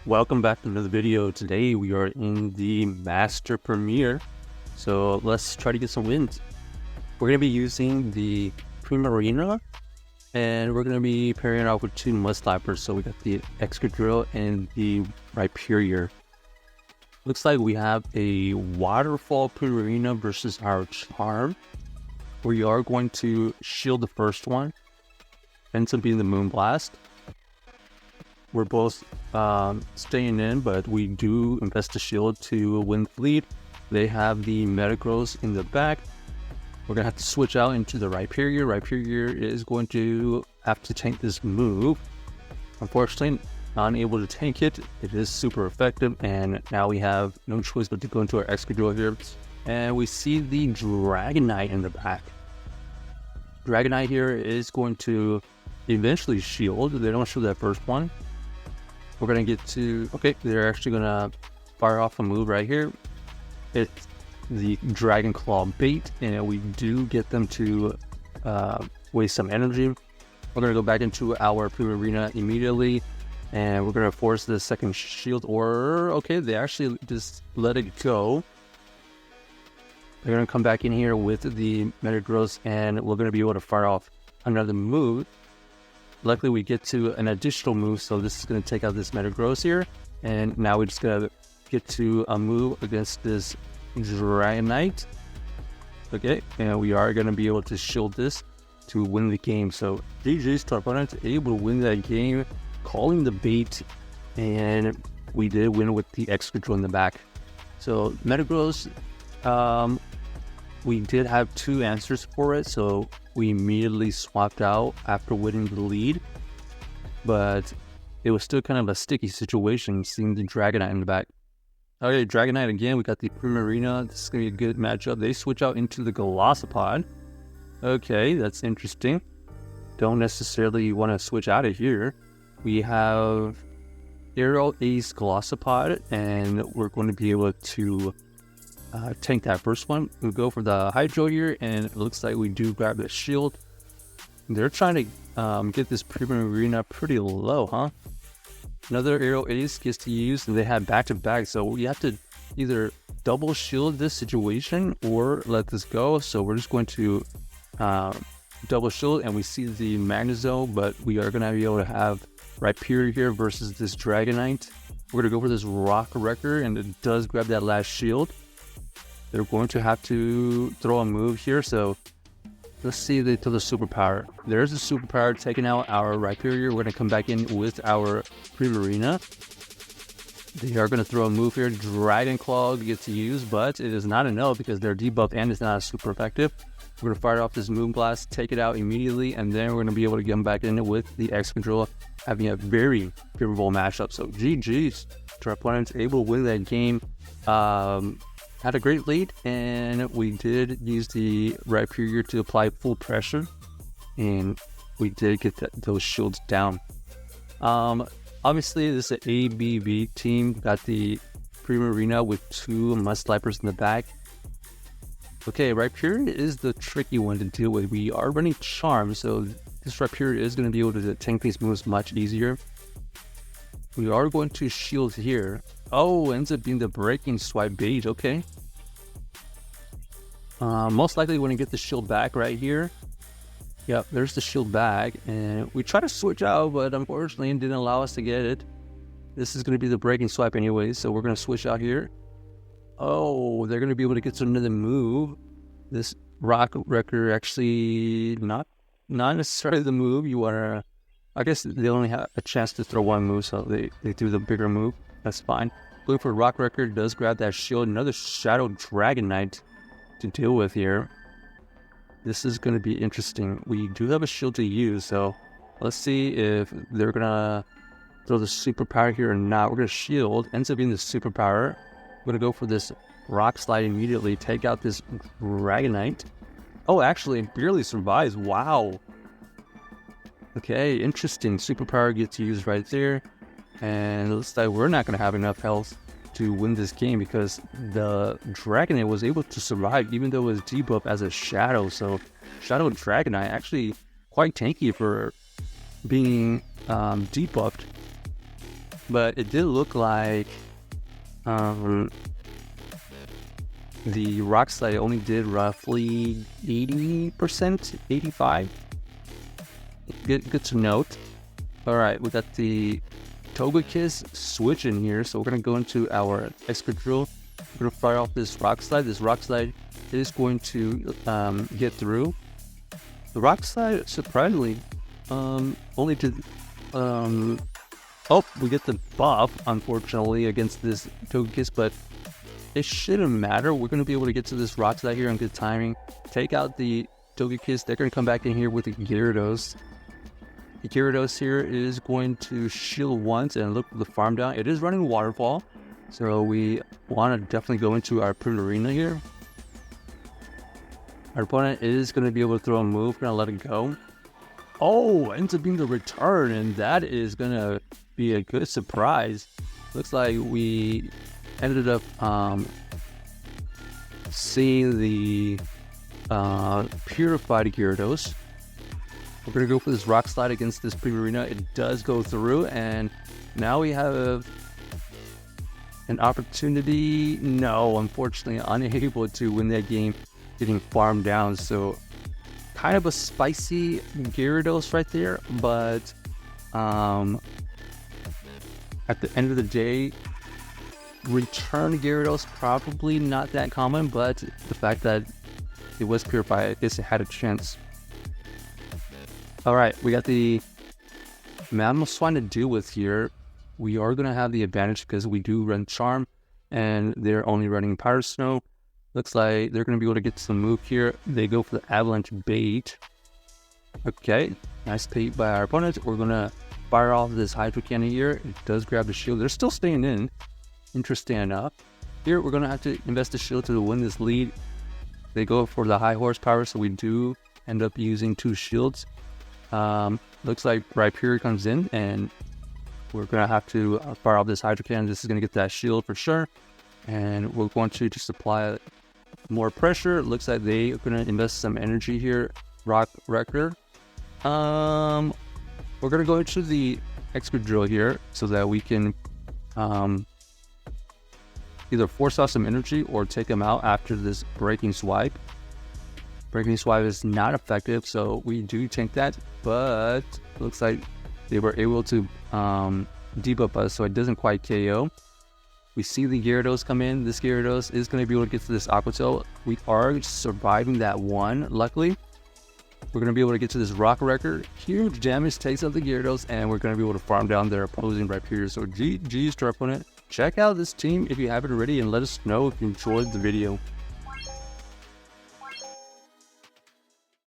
Welcome back to another video. Today we are in the Master Premier, so let's try to get some wins. We're going to be using the Primarina, and we're going to be pairing it off with two Mudslappers. So we got the Excadrill and the Rhyperior. Looks like we have a Waterfall Primarina versus our Charm. We are going to shield the first one, ends up being the Moonblast. We're both staying in, but we do invest the shield to win the lead. They have the Metagross in the back. We're going to have to switch out into the Rhyperior. Rhyperior is going to have to tank this move. Unfortunately, not able to tank it. It is super effective, and now we have no choice but to go into our Excadrill here. And we see the Dragonite in the back. Dragonite here is going to eventually shield. They don't shield that first one. We're going to get to, okay, they're actually going to fire off a move right here. It's the Dragon Claw bait, and we do get them to waste some energy. We're going to go back into our Primarina immediately, and we're going to force the second shield, or, okay, they actually just let it go. They're going to come back in here with the Metagross, and we're going to be able to fire off another move. Luckily, we get to an additional move, so this is going to take out this Metagross here. And now we just got to get to a move against this Dragonite. Okay, and we are going to be able to shield this to win the game. So GG's to our opponent, able to win that game, calling the bait, and we did win with the Excadrill in the back. So Metagross, we did have two answers for it, so we immediately swapped out after winning the lead, but it was still kind of a sticky situation seeing the Dragonite in the back. Okay, Dragonite again, we got the Primarina. This is going to be a good matchup. They switch out into the Golisopod. Okay, that's interesting. Don't necessarily want to switch out of here. We have Aerial Ace Golisopod, and we're going to be able to tank that first one. We'll go for the Hydro here, and it looks like we do grab the shield. They're trying to get this Primarina pretty low, huh? Another Aerial Ace gets to use, and they have back-to-back, so we have to either double shield this situation or let this go. So we're just going to double shield, and we see the Magnezone, but we are going to be able to have Rhyperior here versus this Dragonite. We're going to go for this Rock Wrecker, and it does grab that last shield. They're going to have to throw a move here, so let's see if they throw the superpower. There's a superpower taking out our Rhyperior. We're going to come back in with our Primarina. They are going to throw a move here. Dragon Claw gets to use, but it is not enough because they're debuffed and it's not super effective. We're going to fire off this Moonblast, take it out immediately, and then we're going to be able to get them back in with the Excadrill, having a very favorable matchup. So GG's to our opponents, able to win that game. Had a great lead, and we did use the Rhyperior to apply full pressure, and we did get those shields down. Obviously, this is an ABB team. Got the Primarina with two Mudslappers in the back. Okay, Rhyperior is the tricky one to deal with. We are running Charm, so this Rhyperior is going to be able to tank these moves much easier. We are going to shield here. Oh, ends up being the Breaking Swipe bait. Okay. Most likely when you get the shield back right here. Yep, there's the shield back. And we try to switch out, but unfortunately it didn't allow us to get it. This is going to be the Breaking Swipe anyway, so we're going to switch out here. Oh, they're going to be able to get to another move. This Rock Wrecker actually not necessarily the move. You want to... I guess they only have a chance to throw one move, so they do the bigger move. That's fine. Blue for Rock Wrecker does grab that shield. Another Shadow Dragonite to deal with here. This is going to be interesting. We do have a shield to use, so let's see if they're going to throw the superpower here or not. We're going to shield. Ends up being the superpower. We're going to go for this Rock Slide immediately. Take out this Dragonite. Oh, actually, it barely survives. Wow. Okay, interesting. Superpower gets used right there. And it looks like we're not going to have enough health to win this game because the Dragonite was able to survive even though it was debuffed as a Shadow. So Shadow Dragonite actually quite tanky for being debuffed. but it did look like the Rock Slide only did roughly 80%, 85%. Good to note. Alright, we got the Togekiss switch in here, so we're going to go into our Excadrill. We're going to fire off this Rock Slide. This Rock Slide is going to get through. The Rock Slide, surprisingly, only did... oh, we get the buff, unfortunately, against this Togekiss, but it shouldn't matter. We're going to be able to get to this Rock Slide here on good timing. Take out the Togekiss. They're going to come back in here with the Gyarados. The Gyarados here is going to shield once and look for the farm down. It is running Waterfall, so we want to definitely go into our Primarina here. Our opponent is going to be able to throw a move. We're going to let it go. Oh, ends up being the return, and that is going to be a good surprise. Looks like we ended up seeing the Purified Gyarados. We're going to go for this Rock Slide against this Primarina. It does go through, and now we have an opportunity. No, unfortunately, unable to win that game, getting farmed down. So, kind of a spicy Gyarados right there, but at the end of the day, return Gyarados probably not that common, but the fact that it was purified, I guess it had a chance. Alright, we got the Mamoswine to deal with here. We are going to have the advantage because we do run Charm, and they're only running Powder Snow. Looks like they're going to be able to get some move here. They go for the Avalanche Bait. Okay, nice bait by our opponent. We're going to fire off this Hydro Cannon here. It does grab the shield. They're still staying in. Interesting enough. Here, we're going to have to invest the shield to win this lead. They go for the high horsepower, so we do end up using 2 shields. Looks like Rhyperior comes in, and we're going to have to fire off this Hydro Cannon. This is going to get that shield for sure. And we're going to just apply more pressure. Looks like they are going to invest some energy here. Rock Wrecker. We're going to go into the Excadrill here so that we can either force out some energy or take them out after this Breaking Swipe. Breaking Swipe is not effective, so we do tank that, but looks like they were able to debuff us, so it doesn't quite KO. We see the Gyarados come in. This Gyarados is going to be able to get to this Aqua Tail. We are surviving that one, luckily. We're going to be able to get to this Rock Wrecker. Huge damage, takes out the Gyarados, and we're going to be able to farm down their opposing Rhyperior. So GG's to our opponent. Check out this team if you haven't already, and let us know if you enjoyed the video.